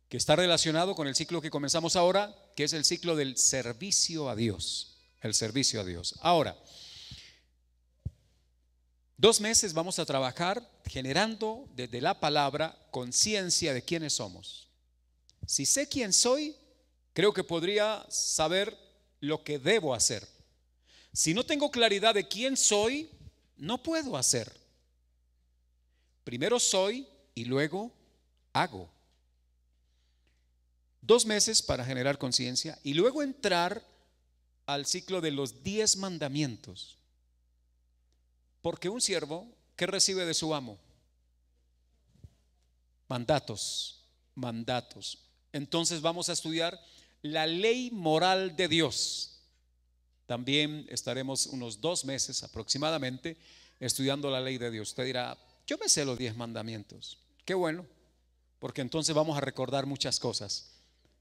que está relacionado con el ciclo que comenzamos ahora, que es el ciclo del servicio a Dios. El servicio a Dios. Ahora, 2 meses vamos a trabajar generando desde la palabra conciencia de quiénes somos. Si sé quién soy, creo que podría saber lo que debo hacer. Si no tengo claridad de quién soy, no puedo hacer. Primero soy y luego hago. 2 meses para generar conciencia y luego entrar al ciclo de los 10 mandamientos. Porque un siervo, ¿qué recibe de su amo? Mandatos, mandatos. Entonces vamos a estudiar la ley moral de Dios. También estaremos unos 2 meses aproximadamente estudiando la ley de Dios. Usted dirá, yo me sé los 10 mandamientos. Qué bueno, porque entonces vamos a recordar muchas cosas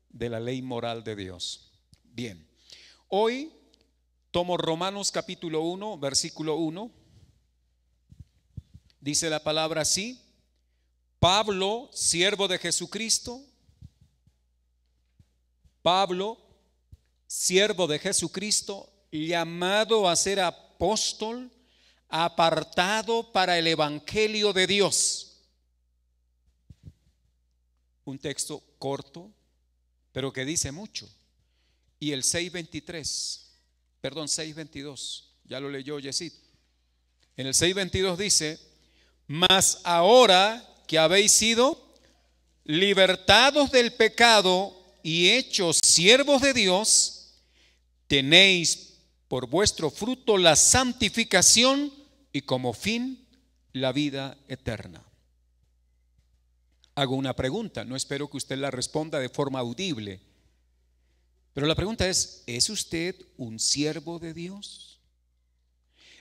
de la ley moral de Dios. Bien, hoy tomo Romanos capítulo 1, versículo 1. Dice la palabra así: Pablo, siervo de Jesucristo. Pablo, siervo de Jesucristo, llamado a ser apóstol, apartado para el evangelio de Dios. Un texto corto, pero que dice mucho. Y el 6:22, ya lo leyó Yesid. En el 6:22 dice: mas ahora que habéis sido libertados del pecado y hechos siervos de Dios, tenéis por vuestro fruto la santificación y como fin la vida eterna. Hago una pregunta, no espero que usted la responda de forma audible, pero la pregunta ¿es usted un siervo de Dios?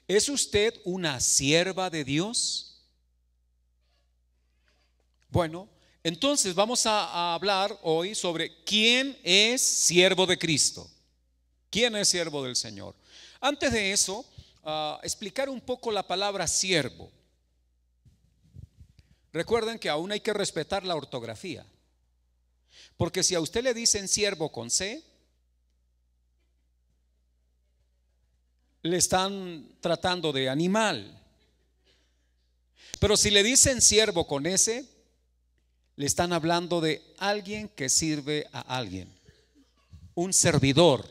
¿Es usted una sierva de Dios? Bueno, entonces vamos a hablar hoy sobre quién es siervo de Cristo. ¿Quién es siervo del Señor? Antes de eso, explicar un poco la palabra siervo. Recuerden que aún hay que respetar la ortografía, porque si a usted le dicen siervo con C, le están tratando de animal. Pero si le dicen siervo con S, le están hablando de alguien que sirve a alguien, un servidor.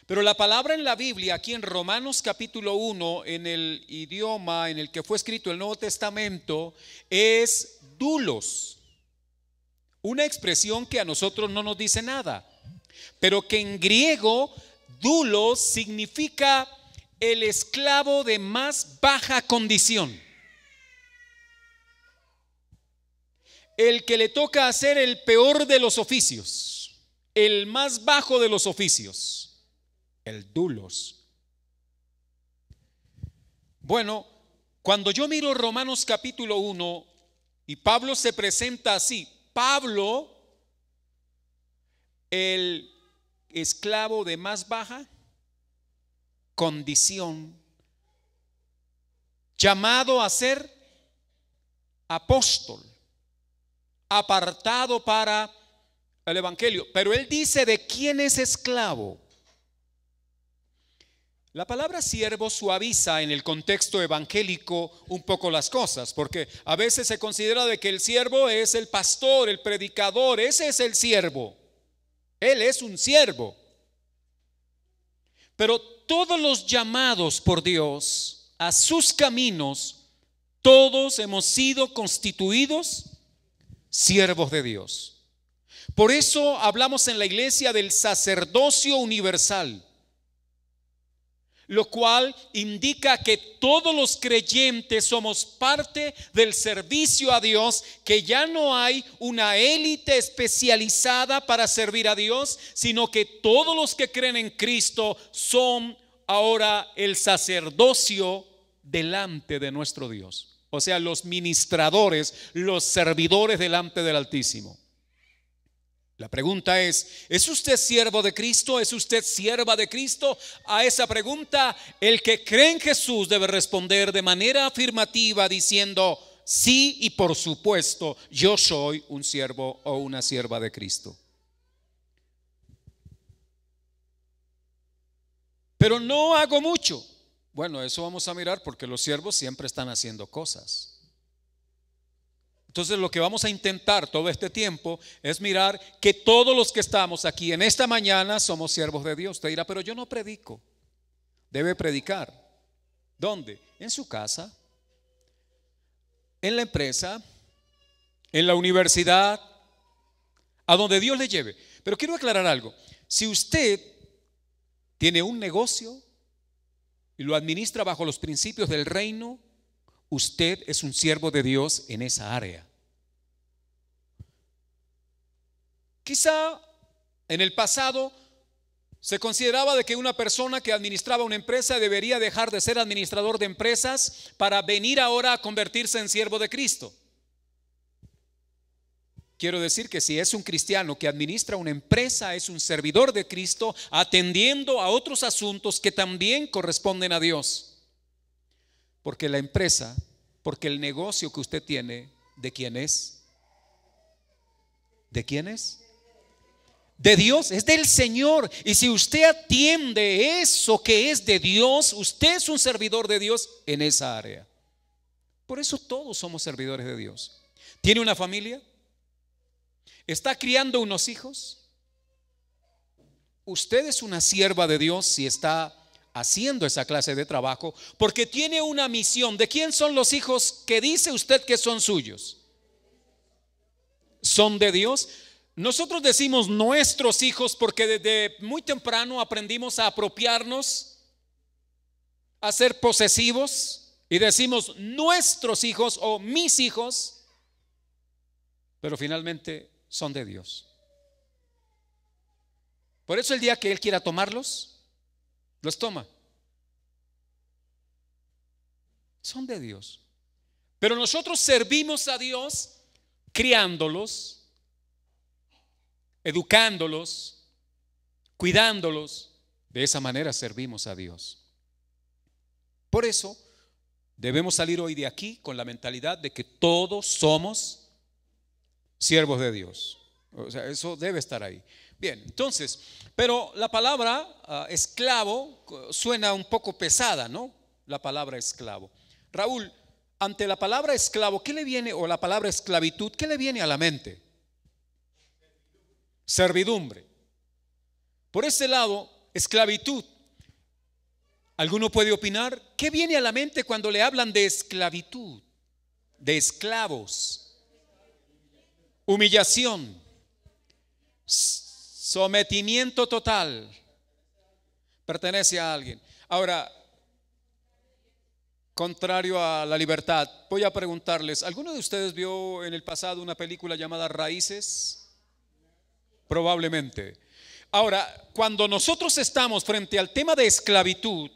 Pero la palabra en la Biblia, aquí en Romanos capítulo 1, en el idioma en el que fue escrito el Nuevo Testamento, es doulos, una expresión que a nosotros no nos dice nada, pero que en griego doulos significa el esclavo de más baja condición, el que le toca hacer el peor de los oficios, el más bajo de los oficios, el doulos. Bueno, cuando yo miro Romanos capítulo 1 y Pablo se presenta así: Pablo, el esclavo de más baja condición, llamado a ser apóstol, apartado para el evangelio. Pero él dice de quién es esclavo. La palabra siervo suaviza en el contexto evangélico un poco las cosas, porque a veces se considera de que el siervo es el pastor, el predicador. Ese es el siervo. Él es un siervo. Pero todos los llamados por Dios a sus caminos, todos hemos sido constituidos siervos de Dios. Por eso hablamos en la iglesia del sacerdocio universal, lo cual indica que todos los creyentes somos parte del servicio a Dios, que ya no hay una élite especializada para servir a Dios, sino que todos los que creen en Cristo son ahora el sacerdocio delante de nuestro Dios. O sea, los ministradores, los servidores delante del Altísimo. La pregunta ¿es usted siervo de Cristo? ¿Es usted sierva de Cristo? A esa pregunta, el que cree en Jesús debe responder de manera afirmativa diciendo: sí y por supuesto yo soy un siervo o una sierva de Cristo. Pero no hago mucho. Bueno, eso vamos a mirar porque los siervos siempre están haciendo cosas. Entonces lo que vamos a intentar todo este tiempo es mirar que todos los que estamos aquí en esta mañana somos siervos de Dios. Usted dirá, pero yo no predico. Debe predicar. ¿Dónde? En su casa, en la empresa, en la universidad, a donde Dios le lleve. Pero quiero aclarar algo. Si usted tiene un negocio y lo administra bajo los principios del reino, usted es un siervo de Dios en esa área. Quizá en el pasado se consideraba de que una persona que administraba una empresa debería dejar de ser administrador de empresas para venir ahora a convertirse en siervo de Cristo. Quiero decir que si es un cristiano que administra una empresa, es un servidor de Cristo atendiendo a otros asuntos que también corresponden a Dios. Porque la empresa, porque el negocio que usted tiene, ¿de quién es? ¿De quién es? De Dios, es del Señor. Y si usted atiende eso que es de Dios, usted es un servidor de Dios en esa área. Por eso todos somos servidores de Dios. ¿Tiene una familia? ¿Está criando unos hijos? Usted es una sierva de Dios si está haciendo esa clase de trabajo, porque tiene una misión. ¿De quién son los hijos que dice usted que son suyos? ¿Son de Dios? Nosotros decimos nuestros hijos porque desde muy temprano aprendimos a apropiarnos, a ser posesivos, y decimos nuestros hijos o mis hijos, pero finalmente son de Dios. Por eso el día que Él quiera tomarlos, los toma. Son de Dios. Pero nosotros servimos a Dios criándolos, educándolos, cuidándolos. De esa manera servimos a Dios. Por eso debemos salir hoy de aquí con la mentalidad de que todos somos siervos de Dios. O sea, eso debe estar ahí. Bien, entonces, pero la palabra esclavo suena un poco pesada, ¿no? La palabra esclavo. Raúl, ante la palabra esclavo, ¿qué le viene? O la palabra esclavitud, ¿qué le viene a la mente? Servidumbre. Por ese lado, esclavitud. ¿Alguno puede opinar? ¿Qué viene a la mente cuando le hablan de esclavitud? De esclavos. Humillación. Sometimiento total. Pertenece a alguien. Ahora, contrario a la libertad, voy a preguntarles, ¿alguno de ustedes vio en el pasado una película llamada Raíces? Probablemente. Ahora, cuando nosotros estamos frente al tema de esclavitud,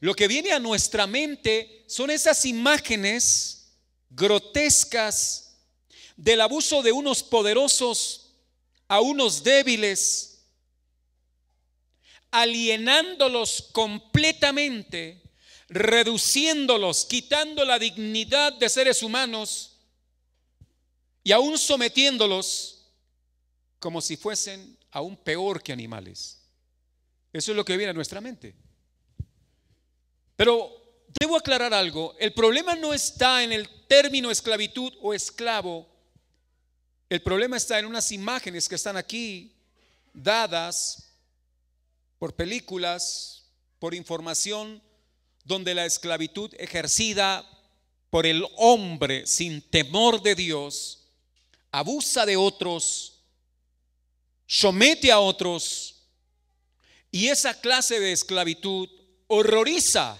lo que viene a nuestra mente son esas imágenes grotescas del abuso de unos poderosos a unos débiles, alienándolos completamente, reduciéndolos, quitando la dignidad de seres humanos y aún sometiéndolos como si fuesen aún peor que animales. Eso es lo que viene a nuestra mente. Pero debo aclarar algo. El problema no está en el término esclavitud o esclavo. El problema está en unas imágenes que están aquí dadas por películas, por información, donde la esclavitud ejercida por el hombre sin temor de Dios abusa de otros, somete a otros, y esa clase de esclavitud horroriza.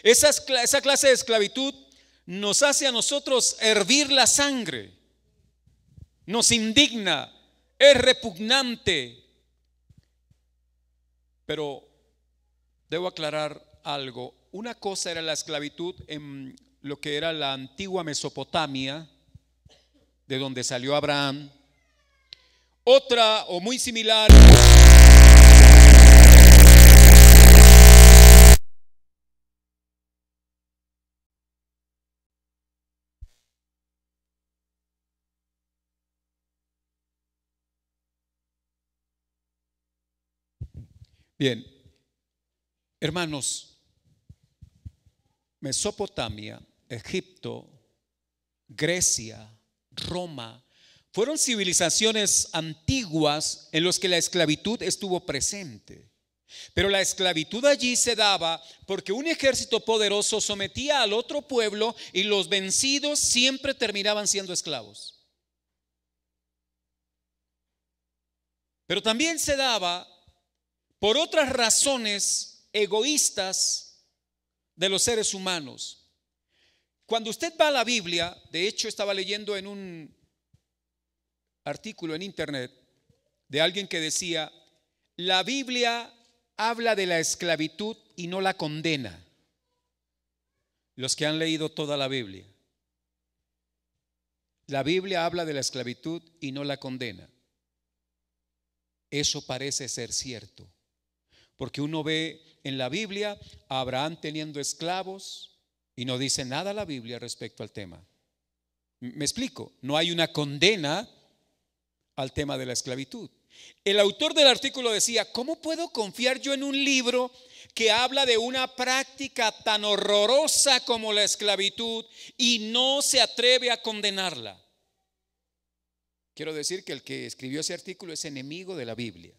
Esa clase de esclavitud nos hace a nosotros hervir la sangre, nos indigna, es repugnante. Pero debo aclarar algo. Una cosa era la esclavitud en lo que era la antigua Mesopotamia, de donde salió Abraham. Otra o muy similar Bien, hermanos, Mesopotamia, Egipto, Grecia, Roma, fueron civilizaciones antiguas en las que la esclavitud estuvo presente. Pero la esclavitud allí se daba porque un ejército poderoso sometía al otro pueblo y los vencidos siempre terminaban siendo esclavos. Pero también se daba por otras razones egoístas de los seres humanos. Cuando usted va a la Biblia, de hecho estaba leyendo en un artículo en internet de alguien que decía: la Biblia habla de la esclavitud y no la condena. Los que han leído toda la Biblia, la Biblia habla de la esclavitud y no la condena. Eso parece ser cierto, porque uno ve en la Biblia a Abraham teniendo esclavos y no dice nada la Biblia respecto al tema. Me explico, no hay una condena al tema de la esclavitud. El autor del artículo decía: ¿cómo puedo confiar yo en un libro que habla de una práctica tan horrorosa como la esclavitud y no se atreve a condenarla? Quiero decir que el que escribió ese artículo es enemigo de la Biblia.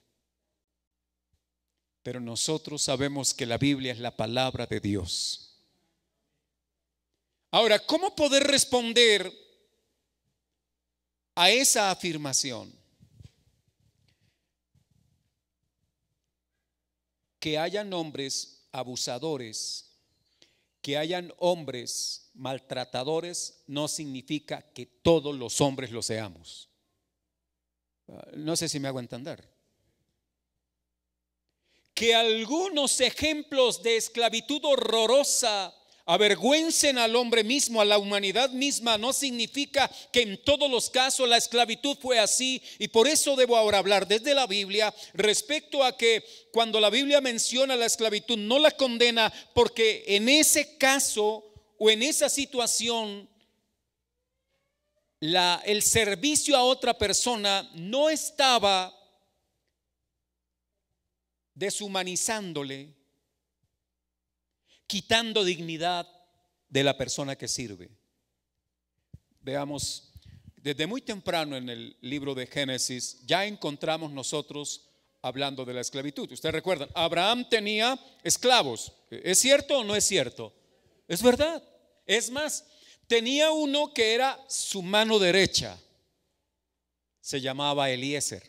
Pero nosotros sabemos que la Biblia es la palabra de Dios. Ahora, ¿cómo poder responder a esa afirmación? Que hayan hombres abusadores, que hayan hombres maltratadores, no significa que todos los hombres lo seamos. No sé si me hago entender. Que algunos ejemplos de esclavitud horrorosa avergüencen al hombre mismo, a la humanidad misma, no significa que en todos los casos la esclavitud fue así. Y por eso debo ahora hablar desde la Biblia respecto a que cuando la Biblia menciona la esclavitud no la condena, porque en ese caso o en esa situación el servicio a otra persona no estaba deshumanizándole, quitando dignidad de la persona que sirve. Veamos, desde muy temprano en el libro de Génesis ya encontramos nosotros hablando de la esclavitud. Ustedes recuerdan, Abraham tenía esclavos. ¿Es cierto o no es cierto? Es verdad. Es más, tenía uno que era su mano derecha. Se llamaba Eliezer,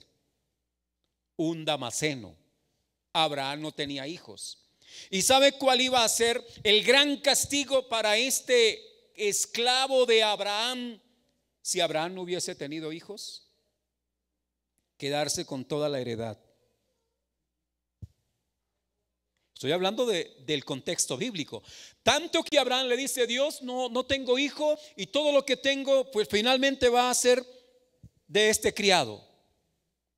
un damaseno. Abraham no tenía hijos. ¿Y sabe cuál iba a ser el gran castigo para este esclavo de Abraham si Abraham no hubiese tenido hijos? Quedarse con toda la heredad. Estoy hablando del contexto bíblico. Tanto que Abraham le dice: Dios, no tengo hijo, y todo lo que tengo pues finalmente va a ser de este criado.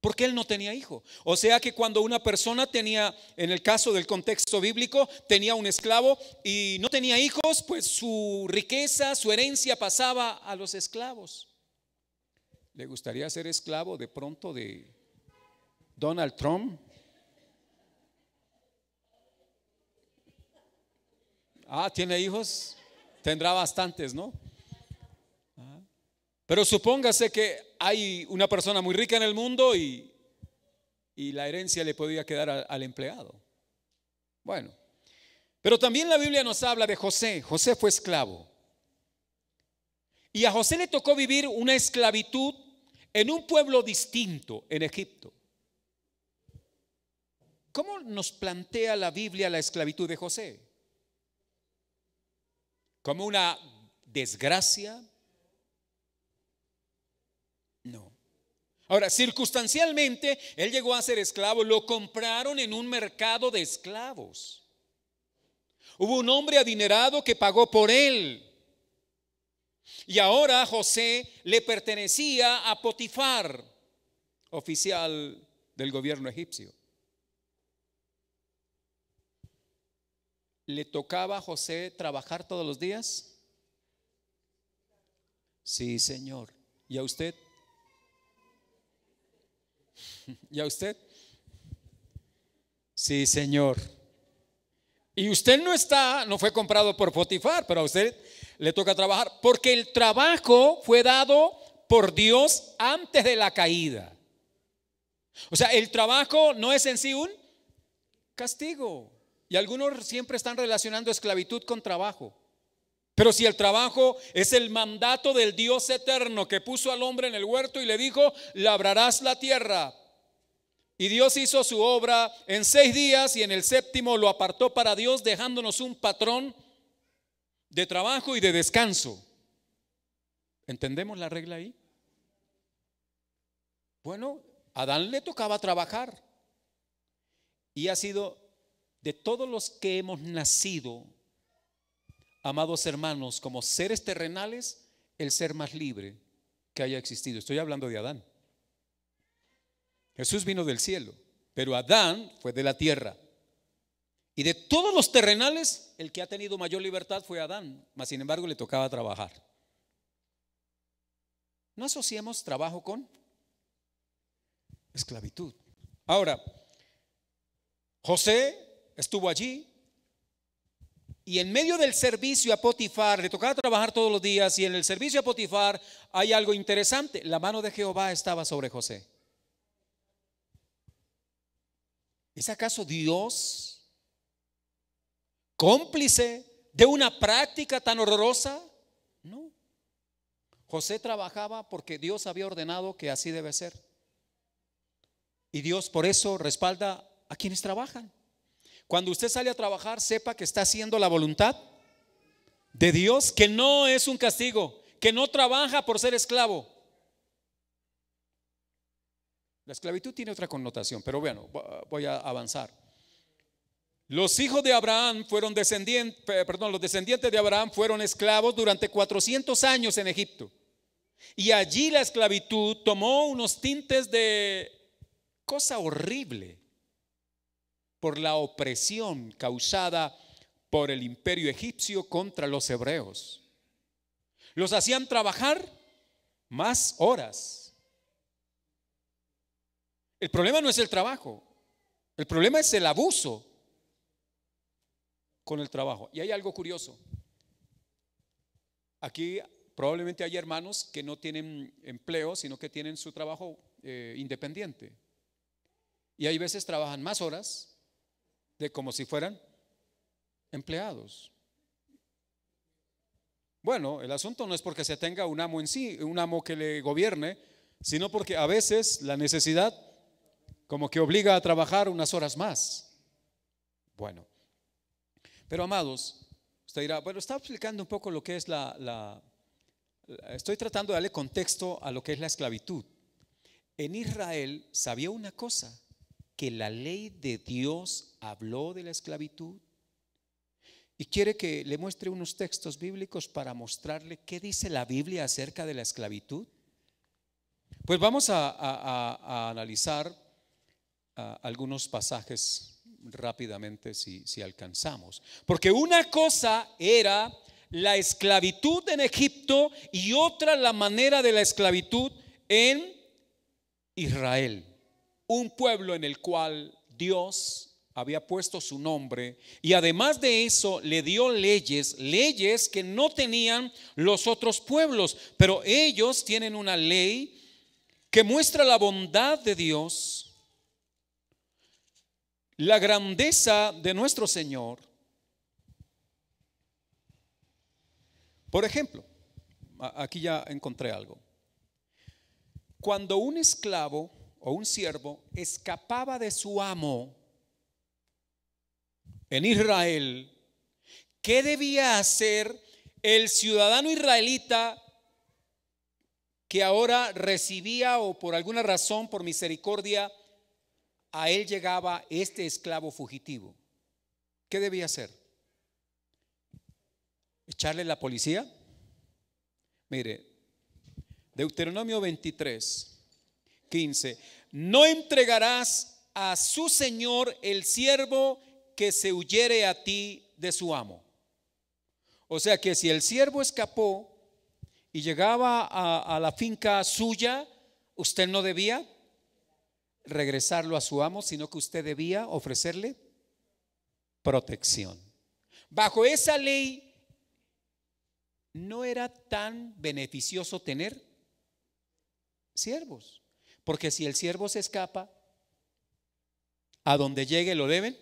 Porque él no tenía hijo. O sea que cuando una persona tenía, en el caso del contexto bíblico, tenía un esclavo y no tenía hijos, pues su riqueza, su herencia pasaba a los esclavos. ¿Le gustaría ser esclavo de pronto de Donald Trump? ¿Tiene hijos? Tendrá bastantes, ¿no? Pero supóngase que hay una persona muy rica en el mundo y la herencia le podía quedar al empleado. Bueno, pero también la Biblia nos habla de José. José fue esclavo. Y a José le tocó vivir una esclavitud en un pueblo distinto, en Egipto. ¿Cómo nos plantea la Biblia la esclavitud de José? ¿Como una desgracia? No. Ahora, circunstancialmente, él llegó a ser esclavo. Lo compraron en un mercado de esclavos. Hubo un hombre adinerado que pagó por él. Y ahora José le pertenecía a Potifar, oficial del gobierno egipcio. ¿Le tocaba a José trabajar todos los días? Sí, Señor. ¿Y a usted? ¿Y a usted? Sí, señor. Y usted no fue comprado por Potifar, pero a usted le toca trabajar, porque el trabajo fue dado por Dios antes de la caída. O sea, el trabajo no es en sí un castigo. Y algunos siempre están relacionando esclavitud con trabajo. Pero si el trabajo es el mandato del Dios eterno que puso al hombre en el huerto y le dijo: labrarás la tierra. Y Dios hizo su obra en 6 días y en el séptimo lo apartó para Dios, dejándonos un patrón de trabajo y de descanso. ¿Entendemos la regla ahí? Bueno, a Adán le tocaba trabajar y ha sido de todos los que hemos nacido, amados hermanos, como seres terrenales, el ser más libre que haya existido. Estoy hablando de Adán. Jesús vino del cielo, pero Adán fue de la tierra. Y de todos los terrenales, el que ha tenido mayor libertad fue Adán, mas sin embargo le tocaba trabajar. No asociemos trabajo con esclavitud. Ahora, José estuvo allí y en medio del servicio a Potifar, le tocaba trabajar todos los días, y en el servicio a Potifar hay algo interesante: la mano de Jehová estaba sobre José. ¿Es acaso Dios cómplice de una práctica tan horrorosa? No. José trabajaba porque Dios había ordenado que así debe ser. Y Dios por eso respalda a quienes trabajan. Cuando usted sale a trabajar, sepa que está haciendo la voluntad de Dios, que no es un castigo, que no trabaja por ser esclavo. La esclavitud tiene otra connotación, pero bueno, voy a avanzar. Los hijos de Abraham fueron los descendientes de Abraham fueron esclavos durante 400 años en Egipto. Y allí la esclavitud tomó unos tintes de cosa horrible por la opresión causada por el imperio egipcio contra los hebreos. Los hacían trabajar más horas. El problema no es el trabajo, el problema es el abuso con el trabajo. Y hay algo curioso. Aquí probablemente hay hermanos que no tienen empleo, sino que tienen su trabajo independiente. Y hay veces trabajan más horas de como si fueran empleados. Bueno, el asunto no es porque se tenga un amo en sí, un amo que le gobierne, sino porque a veces la necesidad como que obliga a trabajar unas horas más. Bueno, pero amados, usted dirá: bueno, está explicando un poco lo que es estoy tratando de darle contexto a lo que es la esclavitud. En Israel sabía una cosa, que la ley de Dios habló de la esclavitud, y quiere que le muestre unos textos bíblicos para mostrarle qué dice la Biblia acerca de la esclavitud. Pues vamos a analizar algunos pasajes rápidamente si alcanzamos. Porque una cosa era la esclavitud en Egipto y otra la manera de la esclavitud en Israel, un pueblo en el cual Dios había puesto su nombre, y además de eso le dio leyes que no tenían los otros pueblos, pero ellos tienen una ley que muestra la bondad de Dios, la grandeza de nuestro Señor. Por ejemplo, aquí ya encontré algo. Cuando un esclavo o un siervo escapaba de su amo en Israel, ¿qué debía hacer el ciudadano israelita que ahora recibía, o por alguna razón, por misericordia, a él llegaba este esclavo fugitivo? ¿Qué debía hacer? ¿Echarle la policía? Mire, Deuteronomio 23:15: no entregarás a su señor el siervo que se huyere a ti de su amo. O sea que si el siervo escapó y llegaba a la finca suya, usted no debía regresarlo a su amo, sino que usted debía ofrecerle protección. Bajo esa ley no era tan beneficioso tener siervos, porque si el siervo se escapa, a donde llegue lo deben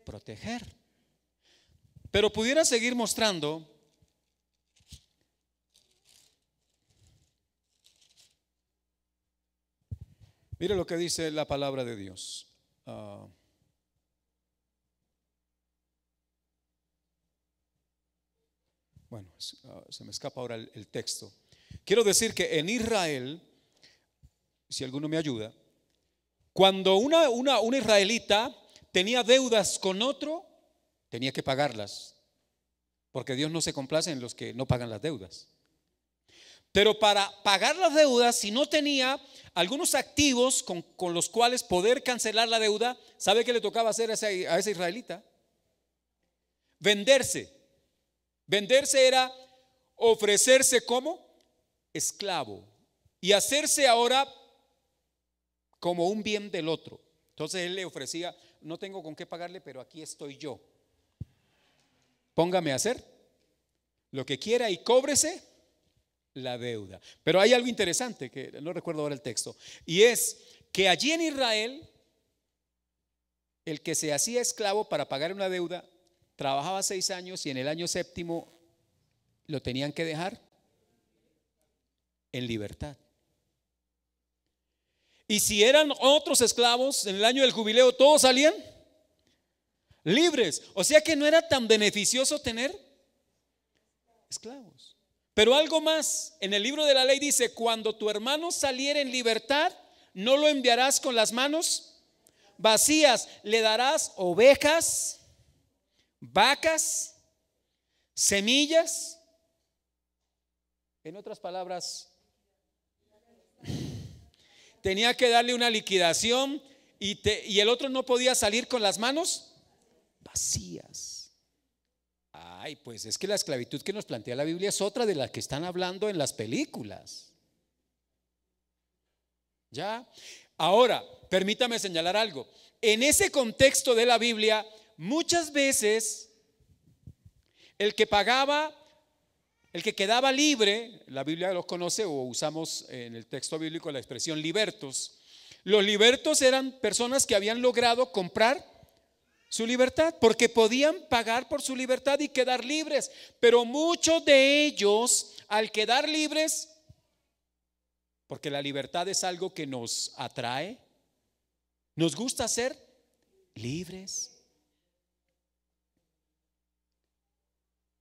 proteger. Pero pudiera seguir mostrando. Mire lo que dice la palabra de Dios. Bueno, se me escapa ahora el texto. Quiero decir que en Israel, si alguno me ayuda, cuando un israelita tenía deudas con otro, tenía que pagarlas, porque Dios no se complace en los que no pagan las deudas. Pero para pagar las deudas, si no tenía algunos activos con los cuales poder cancelar la deuda, ¿sabe qué le tocaba hacer a ese israelita? Venderse. Venderse era ofrecerse como esclavo y hacerse ahora como un bien del otro. Entonces él le ofrecía: no tengo con qué pagarle, pero aquí estoy yo. Póngame a hacer lo que quiera y cóbrese la deuda. Pero hay algo interesante que no recuerdo ahora el texto, y es que allí en Israel el que se hacía esclavo para pagar una deuda trabajaba 6 años y en el año séptimo lo tenían que dejar en libertad. Y si eran otros esclavos, en el año del jubileo todos salían libres. O sea que no era tan beneficioso tener esclavos. Pero algo más, en el libro de la ley dice: cuando tu hermano saliera en libertad, no lo enviarás con las manos vacías, le darás ovejas, vacas, semillas. En otras palabras, tenía que darle una liquidación y el otro no podía salir con las manos vacías. Ay, pues es que la esclavitud que nos plantea la Biblia es otra de la que están hablando en las películas. ¿Ya? Ahora, permítame señalar algo. En ese contexto de la Biblia, muchas veces el que pagaba, el que quedaba libre, la Biblia lo conoce, o usamos en el texto bíblico la expresión libertos. Los libertos eran personas que habían logrado comprar su libertad, porque podían pagar por su libertad y quedar libres. Pero muchos de ellos, al quedar libres, porque la libertad es algo que nos atrae, nos gusta ser libres.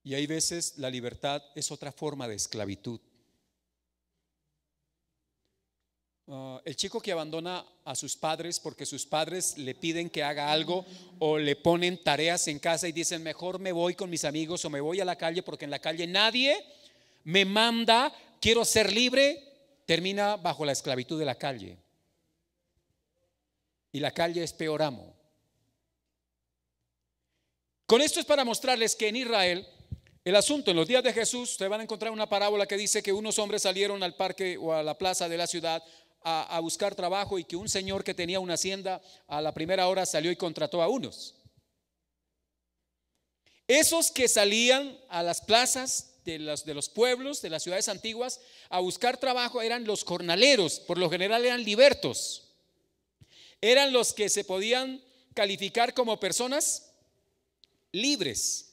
Y hay veces la libertad es otra forma de esclavitud. El chico que abandona a sus padres porque sus padres le piden que haga algo o le ponen tareas en casa y dicen: mejor me voy con mis amigos o me voy a la calle porque en la calle nadie me manda, quiero ser libre, termina bajo la esclavitud de la calle. Y la calle es peor amo. Con esto es para mostrarles que en Israel el asunto, en los días de Jesús, ustedes van a encontrar una parábola que dice que unos hombres salieron al parque o a la plaza de la ciudad a buscar trabajo, y que un señor que tenía una hacienda a la primera hora salió y contrató a unos. Esos que salían a las plazas de los pueblos, de las ciudades antiguas, a buscar trabajo eran los jornaleros. Por lo general eran libertos. Eran los que se podían calificar como personas libres,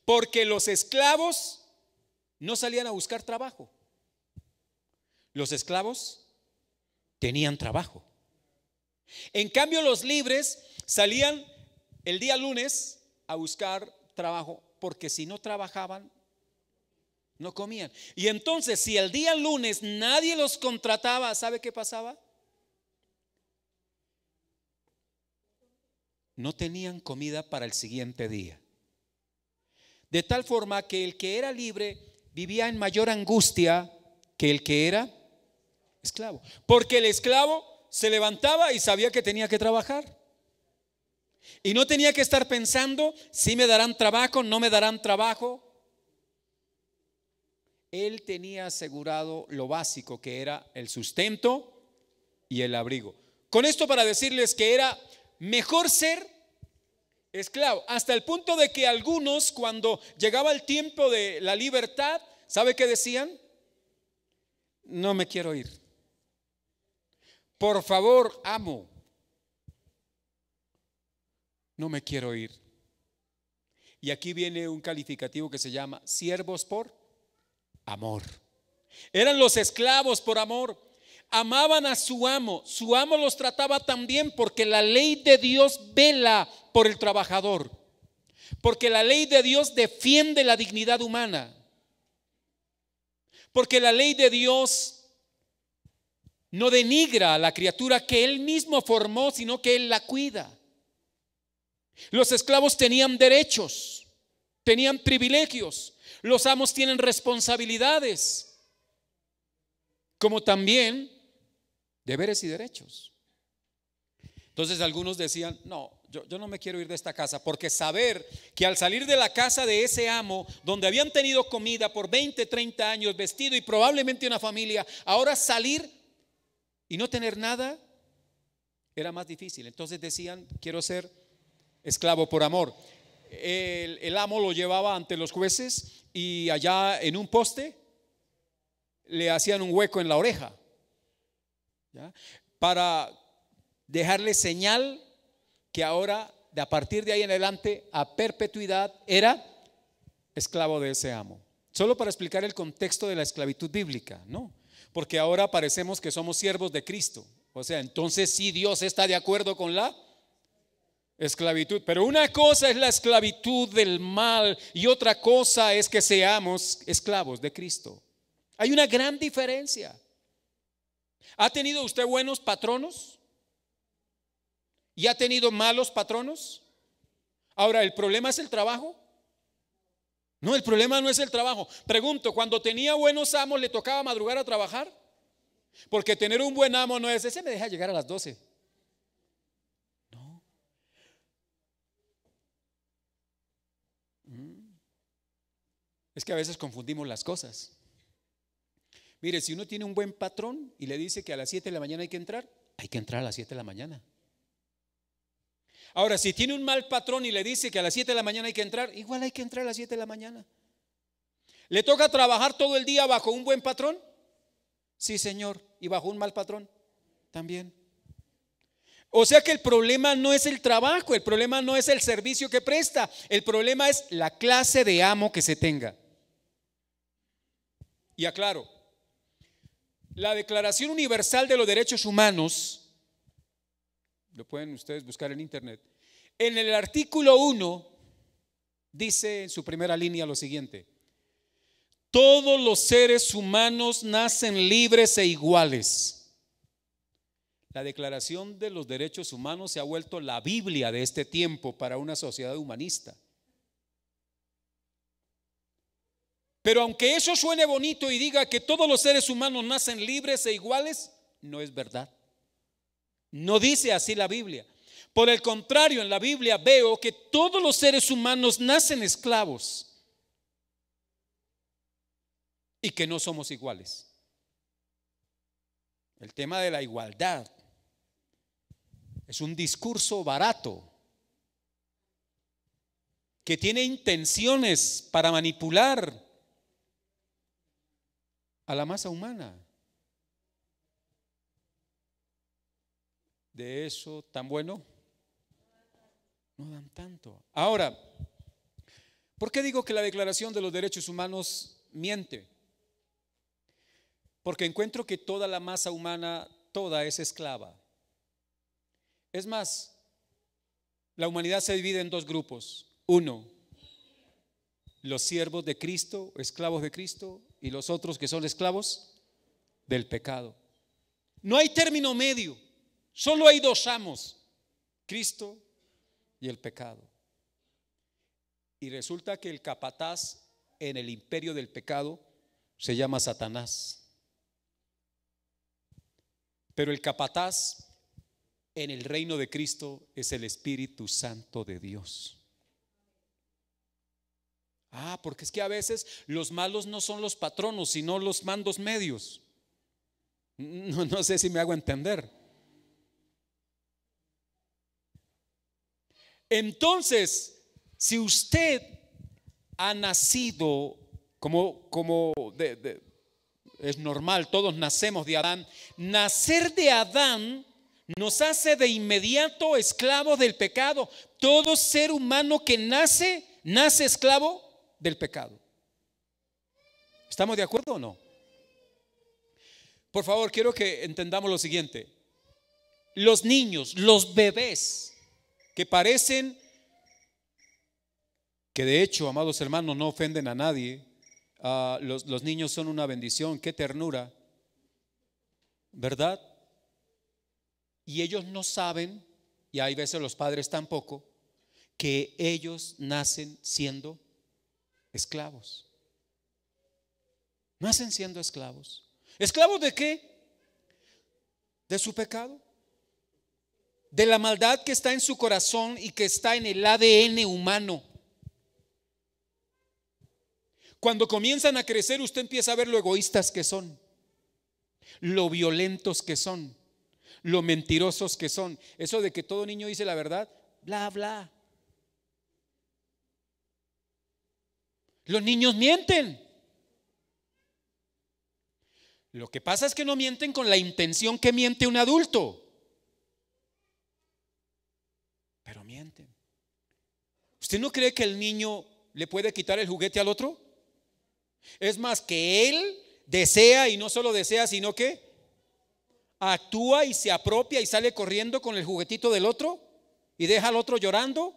porque los esclavos no salían a buscar trabajo. Los esclavos tenían trabajo. En cambio, los libres salían el día lunes a buscar trabajo, porque si no trabajaban, no comían. Y entonces, si el día lunes nadie los contrataba, ¿sabe qué pasaba? No tenían comida para el siguiente día. De tal forma que el que era libre vivía en mayor angustia que el que era esclavo, porque el esclavo se levantaba y sabía que tenía que trabajar y no tenía que estar pensando si me darán trabajo, no me darán trabajo. Él tenía asegurado lo básico, que era el sustento y el abrigo. Con esto para decirles que era mejor ser esclavo, hasta el punto de que algunos, cuando llegaba el tiempo de la libertad, ¿sabe qué decían? No me quiero ir. Por favor, amo, no me quiero ir. Y aquí viene un calificativo que se llama siervos por amor. Eran los esclavos por amor. Amaban a su amo los trataba tan bien porque la ley de Dios vela por el trabajador, porque la ley de Dios defiende la dignidad humana, porque la ley de Dios no denigra a la criatura que Él mismo formó, sino que Él la cuida. Los esclavos tenían derechos, tenían privilegios. Los amos tienen responsabilidades, como también deberes y derechos. Entonces algunos decían, no, yo no me quiero ir de esta casa, porque saber que al salir de la casa de ese amo, donde habían tenido comida por 20, 30 años, vestido y probablemente una familia, ahora salir y no tener nada era más difícil. Entonces decían, quiero ser esclavo por amor. El amo lo llevaba ante los jueces y allá en un poste le hacían un hueco en la oreja, ¿ya? Para dejarle señal que ahora, de a partir de ahí en adelante, a perpetuidad, era esclavo de ese amo. Solo para explicar el contexto de la esclavitud bíblica, ¿no? Porque ahora parecemos que somos siervos de Cristo. O sea, entonces sí, Dios está de acuerdo con la esclavitud. Pero una cosa es la esclavitud del mal y otra cosa es que seamos esclavos de Cristo. Hay una gran diferencia. ¿Ha tenido usted buenos patronos? ¿Y ha tenido malos patronos? Ahora, ¿el problema es el trabajo? No, el problema no es el trabajo. Pregunto, cuando tenía buenos amos, ¿le tocaba madrugar a trabajar? Porque tener un buen amo no es, ese me deja llegar a las 12. No. Es que a veces confundimos las cosas. Mire, si uno tiene un buen patrón y le dice que a las 7 de la mañana hay que entrar a las 7 de la mañana. Ahora, si tiene un mal patrón y le dice que a las 7 de la mañana hay que entrar, igual hay que entrar a las 7 de la mañana. ¿Le toca trabajar todo el día bajo un buen patrón? Sí, señor. ¿Y bajo un mal patrón? También. O sea que el problema no es el trabajo, el problema no es el servicio que presta, el problema es la clase de amo que se tenga. Y aclaro, la Declaración Universal de los Derechos Humanos, lo pueden ustedes buscar en internet, en el artículo 1 dice en su primera línea lo siguiente: todos los seres humanos nacen libres e iguales. La Declaración de los Derechos Humanos se ha vuelto la Biblia de este tiempo para una sociedad humanista. Pero aunque eso suene bonito y diga que todos los seres humanos nacen libres e iguales, no es verdad. No dice así la Biblia. Por el contrario, en la Biblia veo que todos los seres humanos nacen esclavos y que no somos iguales. El tema de la igualdad es un discurso barato que tiene intenciones para manipular a la masa humana. De eso tan bueno no dan tanto. Ahora, ¿por qué digo que la Declaración de los Derechos Humanos miente? Porque encuentro que toda la masa humana, toda es esclava. Es más, la humanidad se divide en dos grupos. Uno, los siervos de Cristo, esclavos de Cristo, y los otros que son esclavos del pecado. No hay término medio, solo hay dos amos, Cristo y el pecado. Y resulta que el capataz en el imperio del pecado se llama Satanás. Pero el capataz en el reino de Cristo es el Espíritu Santo de Dios. Porque es que a veces los malos no son los patronos, sino los mandos medios. No sé si me hago entender. Entonces, si usted ha nacido es normal, todos nacemos de Adán. Nacer de Adán nos hace de inmediato esclavos del pecado. Todo ser humano que nace esclavo del pecado. ¿Estamos de acuerdo o no? Por favor, quiero que entendamos lo siguiente. Los niños, los bebés que parecen, que de hecho, amados hermanos, no ofenden a nadie. Los niños son una bendición, qué ternura, ¿verdad? Y ellos no saben, y hay veces los padres tampoco, que ellos nacen siendo esclavos. Nacen siendo esclavos. ¿Esclavos de qué? De su pecado, de la maldad que está en su corazón y que está en el ADN humano. Cuando comienzan a crecer, usted empieza a ver lo egoístas que son, lo violentos que son, lo mentirosos que son. Eso de que todo niño dice la verdad, bla, bla. Los niños mienten. Lo que pasa es que no mienten con la intención que miente un adulto, pero mienten. ¿Usted no cree que el niño le puede quitar el juguete al otro? Es más, que él desea, y no solo desea, sino que actúa y se apropia y sale corriendo con el juguetito del otro y deja al otro llorando.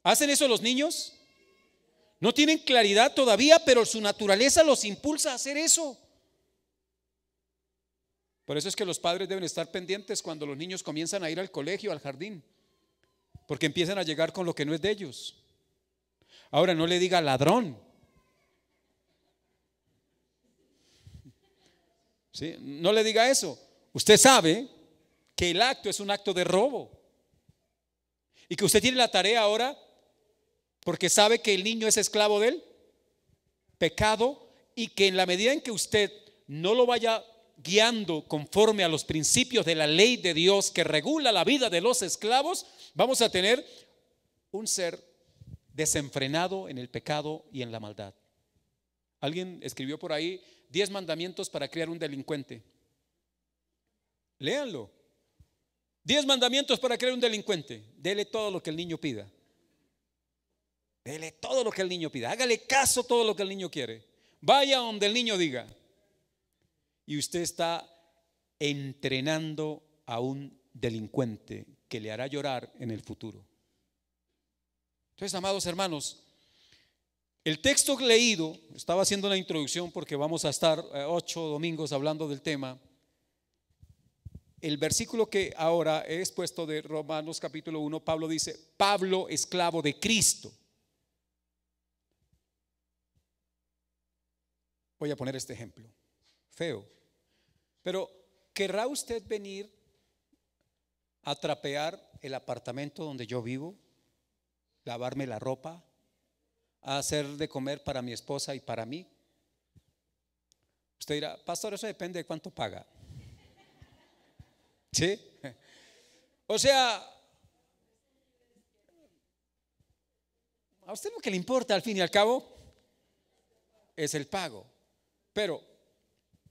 ¿Hacen eso los niños? No tienen claridad todavía, pero su naturaleza los impulsa a hacer eso. Por eso es que los padres deben estar pendientes cuando los niños comienzan a ir al colegio, al jardín, porque empiezan a llegar con lo que no es de ellos. Ahora, no le diga ladrón. ¿Sí? No le diga eso. Usted sabe que el acto es un acto de robo y que usted tiene la tarea ahora, porque sabe que el niño es esclavo del pecado, y que en la medida en que usted no lo vaya guiando conforme a los principios de la ley de Dios que regula la vida de los esclavos, vamos a tener un ser desenfrenado en el pecado y en la maldad. Alguien escribió por ahí 10 mandamientos para criar un delincuente. Léanlo. 10 mandamientos para criar un delincuente. Dele todo lo que el niño pida. Dele todo lo que el niño pida. Hágale caso a todo lo que el niño quiere. Vaya donde el niño diga. Y usted está entrenando a un delincuente que le hará llorar en el futuro. Entonces, amados hermanos, el texto leído, estaba haciendo una introducción porque vamos a estar 8 domingos hablando del tema. El versículo que ahora he expuesto de Romanos capítulo 1, Pablo dice: Pablo, esclavo de Cristo. Voy a poner este ejemplo, feo, pero ¿querrá usted venir a trapear el apartamento donde yo vivo? ¿Lavarme la ropa? ¿A hacer de comer para mi esposa y para mí? Usted dirá: pastor, eso depende de cuánto paga. ¿Sí? O sea, a usted lo que le importa al fin y al cabo es el pago. Pero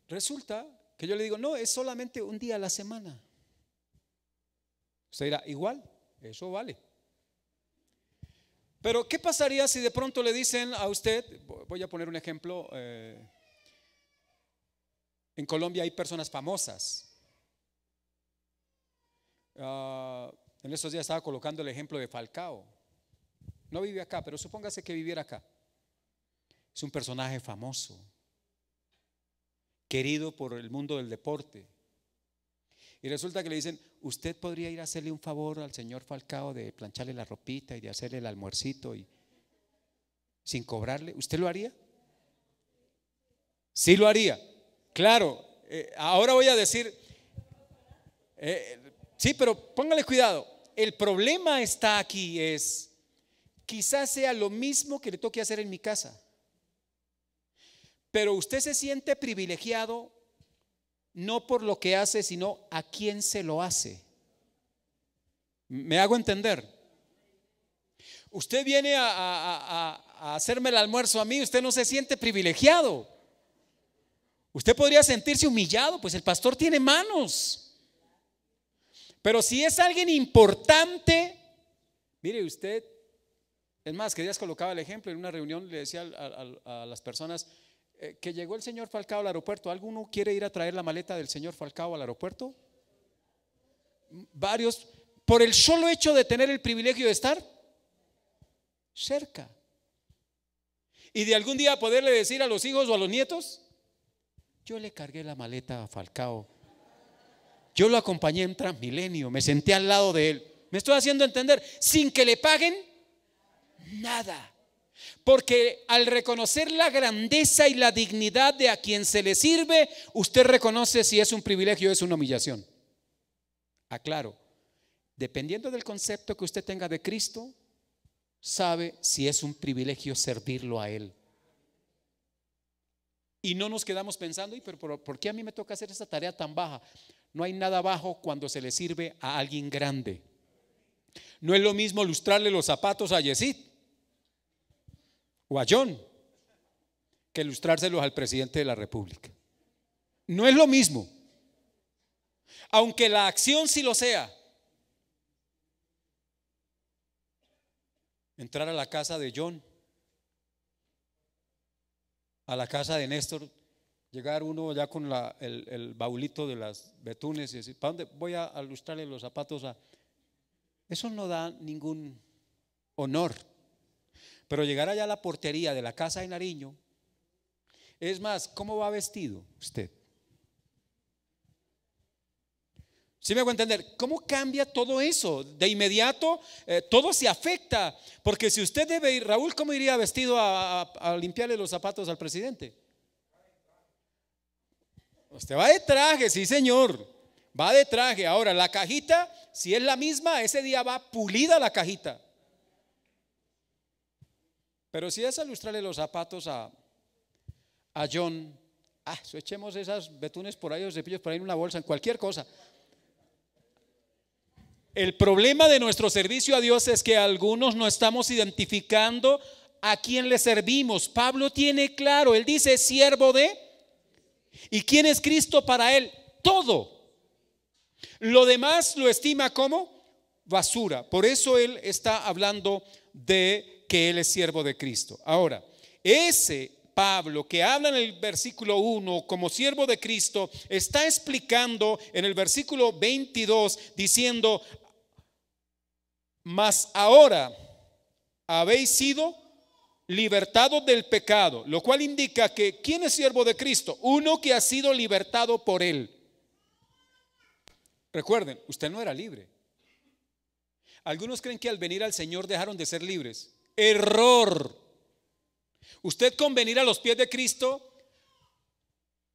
resulta que yo le digo: no, es solamente un día a la semana. Usted dirá: igual, eso vale. Pero ¿qué pasaría si de pronto le dicen a usted? Voy a poner un ejemplo. En Colombia hay personas famosas. En estos días estaba colocando el ejemplo de Falcao. No vive acá, pero supóngase que viviera acá. Es un personaje famoso, querido por el mundo del deporte. Y resulta que le dicen: usted podría ir a hacerle un favor al señor Falcao de plancharle la ropita y de hacerle el almuercito y sin cobrarle. ¿Usted lo haría? Sí lo haría. Claro, ahora voy a decir, sí, pero póngale cuidado. El problema está aquí es, quizás sea lo mismo que le toque hacer en mi casa, pero usted se siente privilegiado no por lo que hace, sino a quién se lo hace. ¿Me hago entender? Usted viene a hacerme el almuerzo a mí, usted no se siente privilegiado. Usted podría sentirse humillado, pues el pastor tiene manos. Pero si es alguien importante, mire usted, es más, que Díaz colocaba el ejemplo en una reunión, le decía a las personas que llegó el señor Falcao al aeropuerto. ¿Alguno quiere ir a traer la maleta del señor Falcao al aeropuerto? Varios, por el solo hecho de tener el privilegio de estar cerca y de algún día poderle decir a los hijos o a los nietos: yo le cargué la maleta a Falcao, yo lo acompañé en Transmilenio, me senté al lado de él. Me estoy haciendo entender, sin que le paguen nada, porque al reconocer la grandeza y la dignidad de a quien se le sirve, usted reconoce si es un privilegio o es una humillación. Aclaro, dependiendo del concepto que usted tenga de Cristo, sabe si es un privilegio servirlo a Él. Y no nos quedamos pensando: pero ¿por qué a mí me toca hacer esta tarea tan baja? No hay nada bajo cuando se le sirve a alguien grande. No es lo mismo lustrarle los zapatos a Yesid o a John que lustrárselos al presidente de la República. No es lo mismo, aunque la acción sí lo sea. Entrar a la casa de John, a la casa de Néstor, llegar uno ya con el baulito de las betunes y decir: ¿para dónde voy a lustrarle los zapatos a? Eso no da ningún honor. Pero llegar allá a la portería de la casa de Nariño, es más, ¿cómo va vestido usted? ¿Sí me hago entender? ¿Cómo cambia todo eso? De inmediato todo se afecta. Porque si usted debe ir, Raúl, ¿cómo iría vestido a limpiarle los zapatos al presidente? Usted va de traje, sí señor, va de traje. Ahora la cajita, si es la misma, ese día va pulida la cajita. Pero si es a lustrarle los zapatos a John, echemos esas betunes por ahí, los cepillos por ahí en una bolsa, en cualquier cosa. El problema de nuestro servicio a Dios es que algunos no estamos identificando a quién le servimos. Pablo tiene claro, él dice: siervo de. ¿Y quién es Cristo para él? Todo. Lo demás lo estima como basura. Por eso él está hablando de que él es siervo de Cristo. Ahora, ese Pablo que habla en el versículo 1 como siervo de Cristo, está explicando en el versículo 22 diciendo: mas ahora habéis sido libertados del pecado, lo cual indica que ¿quién es siervo de Cristo? Uno que ha sido libertado por Él. Recuerden, usted no era libre. Algunos creen que al venir al Señor dejaron de ser libres. Error. Usted con venir a los pies de Cristo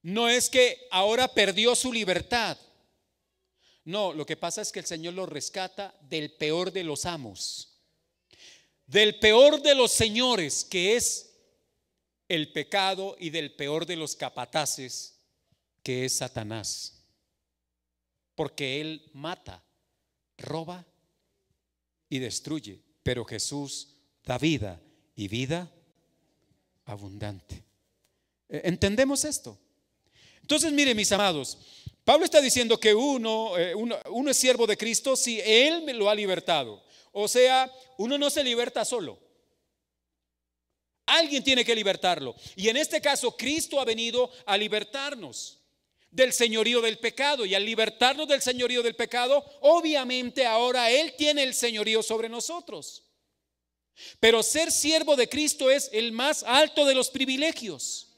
no es que ahora perdió su libertad. No, lo que pasa es que el Señor lo rescata del peor de los amos, del peor de los señores, que es el pecado, y del peor de los capataces, que es Satanás. Porque él mata, roba y destruye, pero Jesús da vida, y vida abundante. ¿Entendemos esto? Entonces, mire, mis amados, Pablo está diciendo que uno es siervo de Cristo si Él me lo ha libertado. O sea, uno no se liberta solo. Alguien tiene que libertarlo. Y en este caso, Cristo ha venido a libertarnos del señorío del pecado. Y al libertarnos del señorío del pecado, obviamente ahora Él tiene el señorío sobre nosotros. Pero ser siervo de Cristo es el más alto de los privilegios.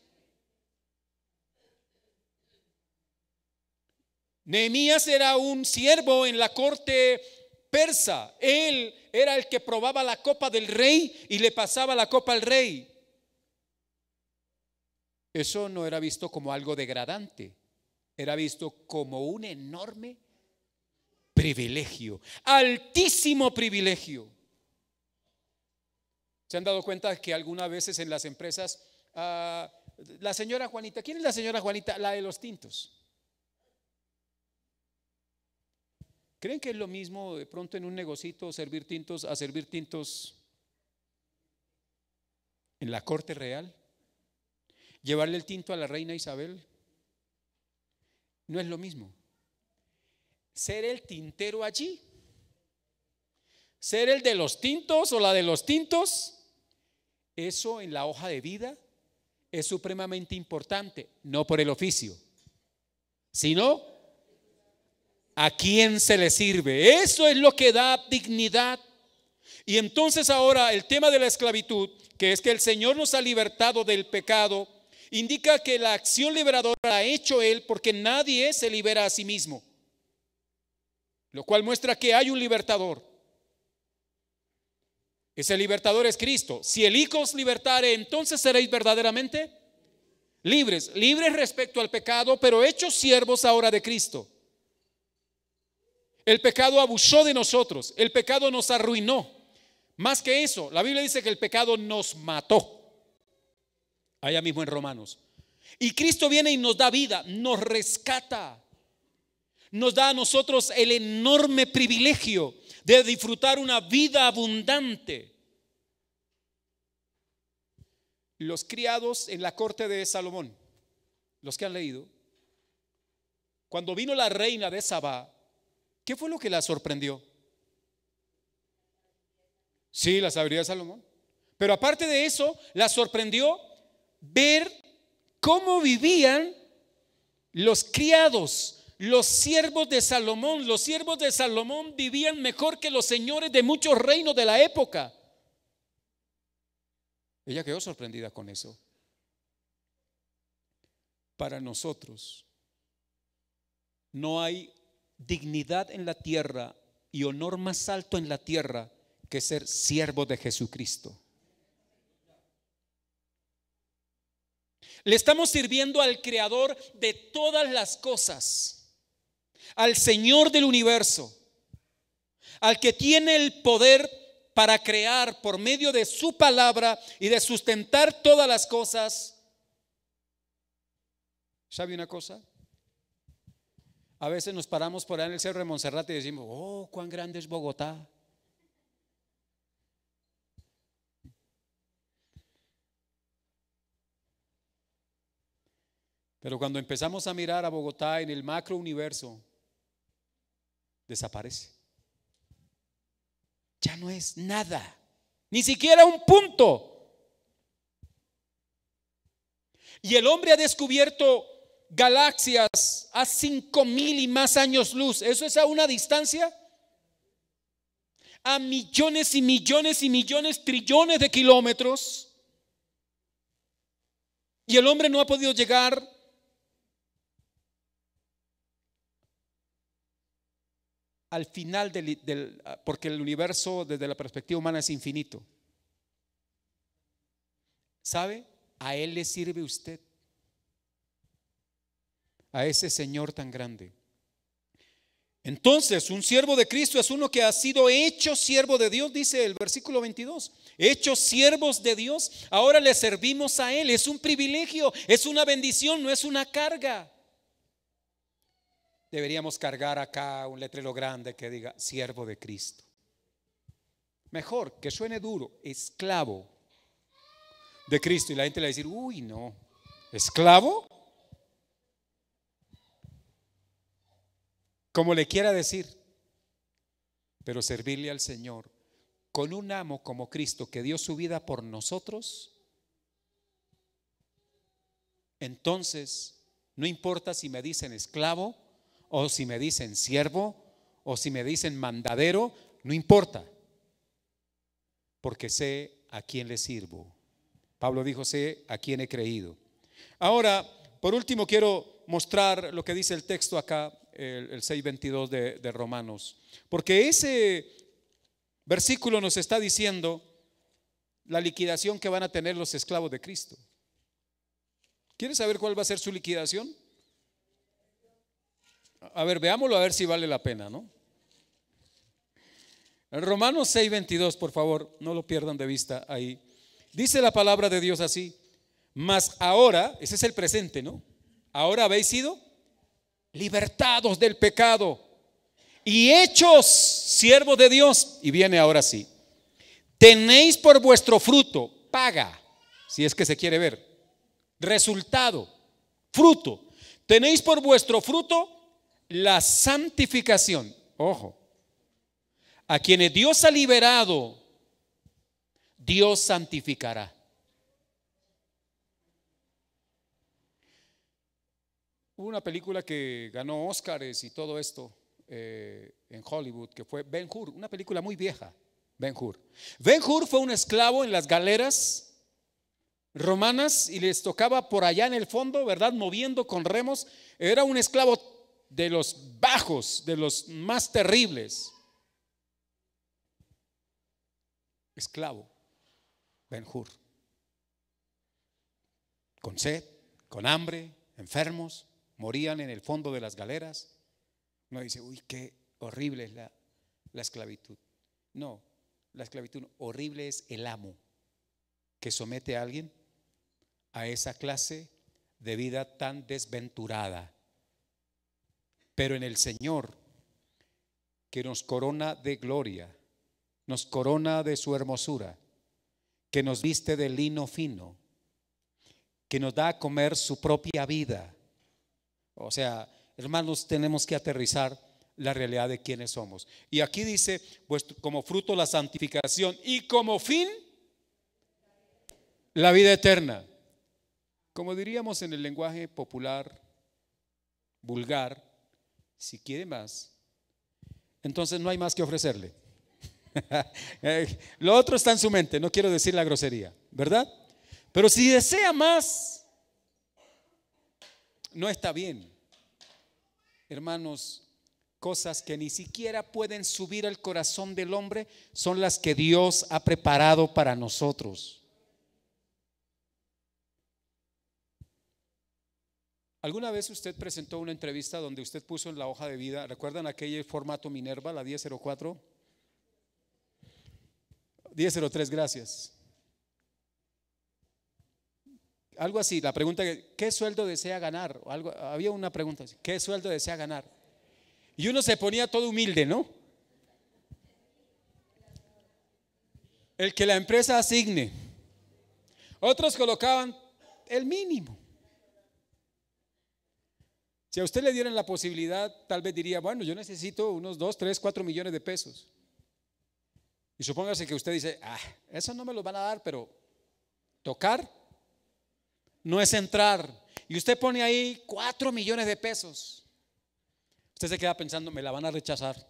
Nehemías era un siervo en la corte persa. Él era el que probaba la copa del rey y le pasaba la copa al rey. Eso no era visto como algo degradante, era visto como un enorme privilegio, altísimo privilegio. ¿Se han dado cuenta que algunas veces en las empresas, la señora Juanita, ¿quién es la señora Juanita? La de los tintos. ¿Creen que es lo mismo de pronto en un negocito servir tintos a servir tintos en la corte real? ¿Llevarle el tinto a la reina Isabel? No es lo mismo. Ser el tintero allí, ser el de los tintos o la de los tintos, eso en la hoja de vida es supremamente importante, no por el oficio, sino a quién se le sirve. Eso es lo que da dignidad. Y entonces ahora el tema de la esclavitud, que es que el Señor nos ha libertado del pecado, indica que la acción liberadora la ha hecho Él, porque nadie se libera a sí mismo, lo cual muestra que hay un libertador. Ese libertador es Cristo. Si el Hijo os libertare, entonces seréis verdaderamente libres, libres respecto al pecado, pero hechos siervos ahora de Cristo. El pecado abusó de nosotros, el pecado nos arruinó. Más que eso, la Biblia dice que el pecado nos mató, allá mismo en Romanos. Y Cristo viene y nos da vida, nos rescata, nos da a nosotros el enorme privilegio de disfrutar una vida abundante. Los criados en la corte de Salomón, los que han leído, cuando vino la reina de Sabá, ¿qué fue lo que la sorprendió? Sí, la sabiduría de Salomón. Pero aparte de eso, la sorprendió ver cómo vivían los criados, los siervos de Salomón. Los siervos de Salomón vivían mejor que los señores de muchos reinos de la época. Ella quedó sorprendida con eso. Para nosotros no hay dignidad en la tierra y honor más alto en la tierra que ser siervo de Jesucristo. Le estamos sirviendo al Creador de todas las cosas, al Señor del universo, al que tiene el poder para crear por medio de su palabra y de sustentar todas las cosas. ¿Sabe una cosa? A veces nos paramos por ahí en el Cerro de Monserrate y decimos: oh, cuán grande es Bogotá. Pero cuando empezamos a mirar a Bogotá en el macro universo, desaparece. Ya no es nada, ni siquiera un punto. Y el hombre ha descubierto galaxias a 5,000 y más años luz. ¿Eso es a una distancia? A millones y millones y millones, trillones de kilómetros. Y el hombre no ha podido llegar al final porque el universo desde la perspectiva humana es infinito. ¿Sabe? A Él le sirve usted, a ese Señor tan grande. Entonces, un siervo de Cristo es uno que ha sido hecho siervo de Dios, dice el versículo 22. Hechos siervos de Dios, ahora le servimos a Él. Es un privilegio, es una bendición, no es una carga. Deberíamos cargar acá un letrero grande que diga: siervo de Cristo. Mejor que suene duro: esclavo de Cristo. Y la gente le va a decir: uy, no, ¿esclavo? Como le quiera decir, pero servirle al Señor con un amo como Cristo, que dio su vida por nosotros. Entonces, no importa si me dicen esclavo, o si me dicen siervo, o si me dicen mandadero, no importa, porque sé a quién le sirvo. Pablo dijo: sé a quién he creído. Ahora, por último, quiero mostrar lo que dice el texto acá, el 6:22 de Romanos, porque ese versículo nos está diciendo la liquidación que van a tener los esclavos de Cristo. ¿Quieres saber cuál va a ser su liquidación? A ver, veámoslo, a ver si vale la pena, ¿no? En Romanos 6:22, por favor, no lo pierdan de vista ahí. Dice la palabra de Dios así: mas ahora, ese es el presente, ¿no? Ahora habéis sido libertados del pecado y hechos siervos de Dios. Y viene ahora sí. Tenéis por vuestro fruto, paga, si es que se quiere ver, resultado, fruto. Tenéis por vuestro fruto la santificación. Ojo, a quienes Dios ha liberado, Dios santificará. Hubo una película que ganó Óscares y todo esto en Hollywood, que fue Ben-Hur, una película muy vieja. Ben-Hur. Ben-Hur fue un esclavo en las galeras romanas y les tocaba por allá en el fondo, ¿verdad? Moviendo con remos. Era un esclavo de los bajos, de los más terribles. Esclavo, Ben-Hur. Con sed, con hambre, enfermos, morían en el fondo de las galeras. Uno dice, uy, qué horrible es la esclavitud. No, la esclavitud horrible es el amo que somete a alguien a esa clase de vida tan desventurada. Pero en el Señor, que nos corona de gloria, nos corona de su hermosura, que nos viste de lino fino, que nos da a comer su propia vida. O sea, hermanos, tenemos que aterrizar la realidad de quiénes somos. Y aquí dice, pues como fruto la santificación y como fin la vida eterna. Como diríamos en el lenguaje popular, vulgar, si quiere más, entonces no hay más que ofrecerle. Lo otro está en su mente, no quiero decir la grosería, ¿verdad? Pero si desea más, no está bien. Hermanos, cosas que ni siquiera pueden subir al corazón del hombre son las que Dios ha preparado para nosotros. ¿Alguna vez usted presentó una entrevista donde usted puso en la hoja de vida, recuerdan aquel formato Minerva, la 1004? 1003, gracias. Algo así, la pregunta, ¿qué sueldo desea ganar? O algo, había una pregunta así, ¿qué sueldo desea ganar? Y uno se ponía todo humilde, ¿no? El que la empresa asigne. Otros colocaban el mínimo. Si a usted le dieran la posibilidad, tal vez diría, bueno, yo necesito unos 2, 3, 4 millones de pesos. Y supóngase que usted dice, eso no me lo van a dar, pero tocar no es entrar. Y usted pone ahí 4 millones de pesos. Usted se queda pensando, me la van a rechazar.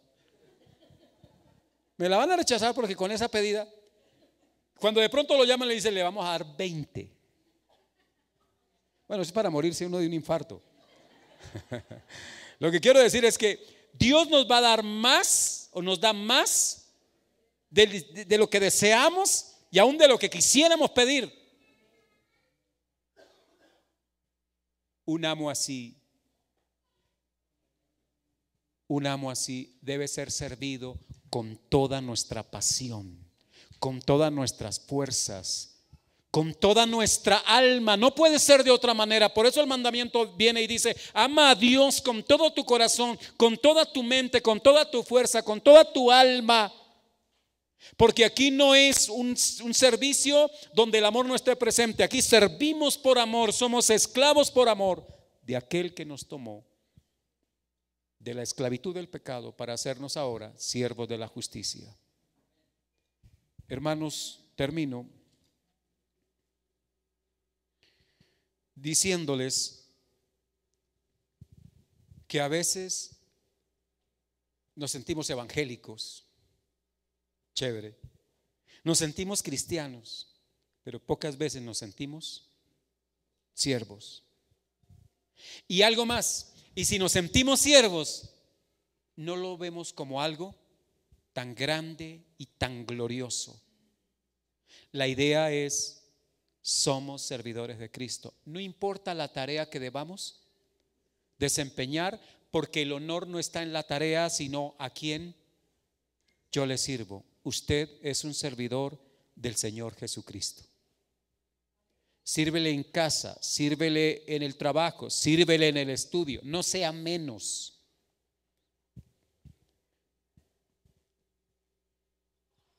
Me la van a rechazar porque con esa pedida, cuando de pronto lo llaman, le dicen, le vamos a dar 20. Bueno, eso es para morirse uno de un infarto. Lo que quiero decir es que Dios nos va a dar más, o nos da más de lo que deseamos y aún de lo que quisiéramos pedir. Un amo así debe ser servido con toda nuestra pasión, con todas nuestras fuerzas, con toda nuestra alma. No puede ser de otra manera. Por eso el mandamiento viene y dice, ama a Dios con todo tu corazón, con toda tu mente, con toda tu fuerza, con toda tu alma. Porque aquí no es un servicio donde el amor no esté presente. Aquí servimos por amor, somos esclavos por amor de aquel que nos tomó de la esclavitud del pecado para hacernos ahora siervos de la justicia. Hermanos, termino diciéndoles que a veces nos sentimos evangélicos, chévere, nos sentimos cristianos, pero pocas veces nos sentimos siervos. Y algo más, y si nos sentimos siervos, no lo vemos como algo tan grande y tan glorioso. La idea es, somos servidores de Cristo. No importa la tarea que debamos desempeñar, porque el honor no está en la tarea, sino a quien yo le sirvo. Usted es un servidor del Señor Jesucristo. Sírvele en casa, sírvele en el trabajo, sírvele en el estudio. No sea menos.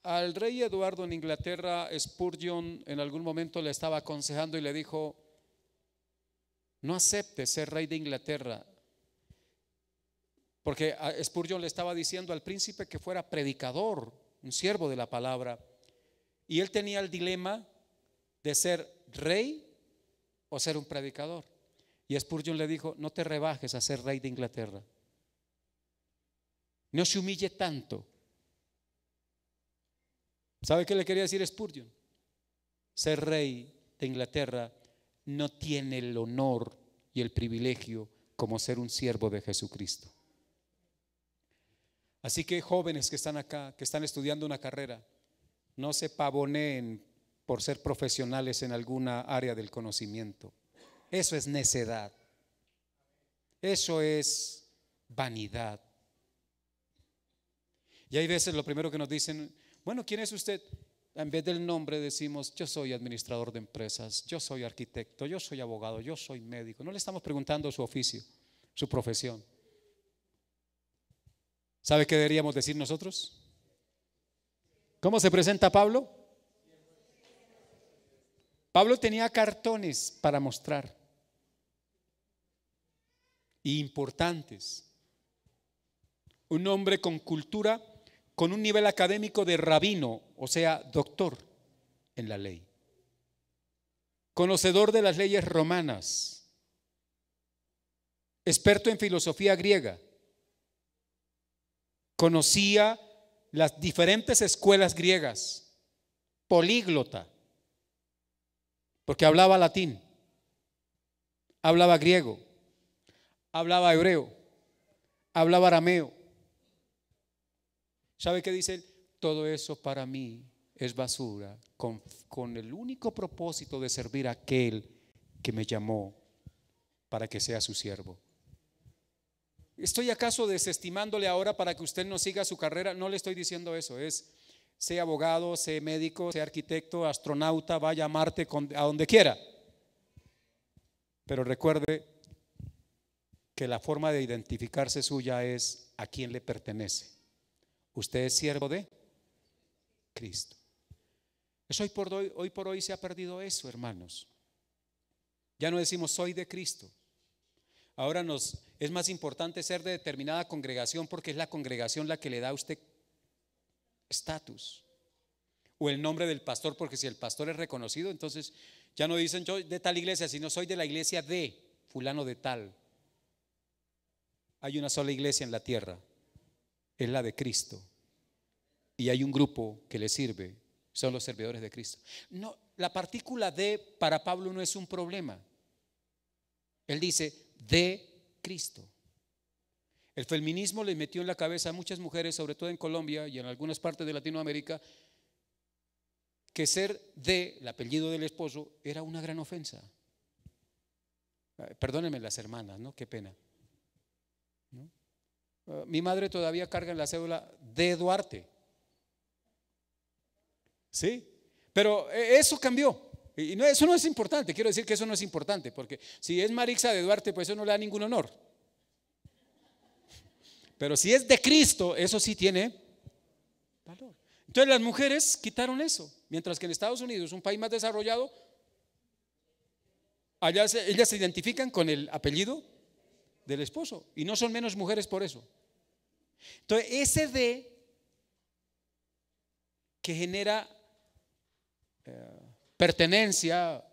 Al rey Eduardo en Inglaterra, Spurgeon en algún momento le estaba aconsejando y le dijo: no acepte ser rey de Inglaterra, porque a Spurgeon le estaba diciendo al príncipe que fuera predicador, un siervo de la palabra, y él tenía el dilema de ser rey o ser un predicador. Y Spurgeon le dijo: no te rebajes a ser rey de Inglaterra, no se humille tanto. ¿Sabe qué le quería decir Spurgeon? Ser rey de Inglaterra no tiene el honor y el privilegio como ser un siervo de Jesucristo. Así que jóvenes que están acá, que están estudiando una carrera, no se pavoneen por ser profesionales en alguna área del conocimiento. Eso es necedad, eso es vanidad. Y hay veces lo primero que nos dicen: bueno, ¿quién es usted? En vez del nombre decimos: yo soy administrador de empresas, yo soy arquitecto, yo soy abogado, yo soy médico. No le estamos preguntando su oficio, su profesión. ¿Sabe qué deberíamos decir nosotros? ¿Cómo se presenta Pablo? Pablo tenía cartones para mostrar, importantes. Un hombre con cultura, con un nivel académico de rabino, o sea, doctor en la ley, conocedor de las leyes romanas, experto en filosofía griega, conocía las diferentes escuelas griegas, políglota, porque hablaba latín, hablaba griego, hablaba hebreo, hablaba arameo. ¿Sabe qué dice él? Todo eso para mí es basura, con el único propósito de servir a aquel que me llamó para que sea su siervo. ¿Estoy acaso desestimándole ahora para que usted no siga su carrera? No le estoy diciendo eso. Es: sea abogado, sea médico, sea arquitecto, astronauta, vaya a Marte, a donde quiera. Pero recuerde que la forma de identificarse suya es a quién le pertenece. Usted es siervo de Cristo. Hoy por hoy se ha perdido eso, hermanos. Ya no decimos soy de Cristo. Ahora es más importante ser de determinada congregación, porque es la congregación la que le da a usted estatus, o el nombre del pastor, porque si el pastor es reconocido, entonces ya no dicen yo de tal iglesia, sino soy de la iglesia de fulano de tal. Hay una sola iglesia en la tierra, es la de Cristo, y hay un grupo que le sirve, son los servidores de Cristo. No, la partícula de para Pablo no es un problema. Él dice de Cristo. El feminismo le metió en la cabeza a muchas mujeres, sobre todo en Colombia y en algunas partes de Latinoamérica, que ser de el apellido del esposo era una gran ofensa. Perdónenme las hermanas, ¿no? Qué pena, ¿no? Mi madre todavía carga en la cédula de Duarte. ¿Sí? Pero eso cambió. Y no, eso no es importante. Quiero decir que eso no es importante, porque si es Marixa de Duarte, pues eso no le da ningún honor. Pero si es de Cristo, eso sí tiene valor. Entonces las mujeres quitaron eso, mientras que en Estados Unidos, un país más desarrollado, allá ellas se identifican con el apellido del esposo y no son menos mujeres por eso. Entonces ese de que genera pertenencia,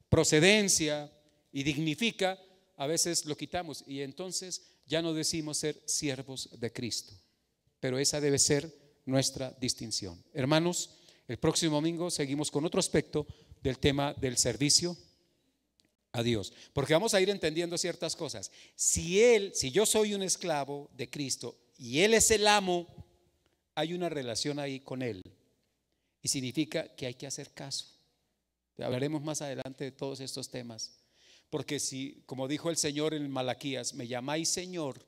procedencia y dignifica, a veces lo quitamos y entonces ya no decimos ser siervos de Cristo. Pero esa debe ser nuestra distinción. Hermanos, el próximo domingo seguimos con otro aspecto del tema del servicio a Dios, porque vamos a ir entendiendo ciertas cosas. Si yo soy un esclavo de Cristo y Él es el amo, hay una relación ahí con Él y significa que hay que hacer caso. Hablaremos más adelante de todos estos temas, porque si, como dijo el Señor en Malaquías, me llamáis Señor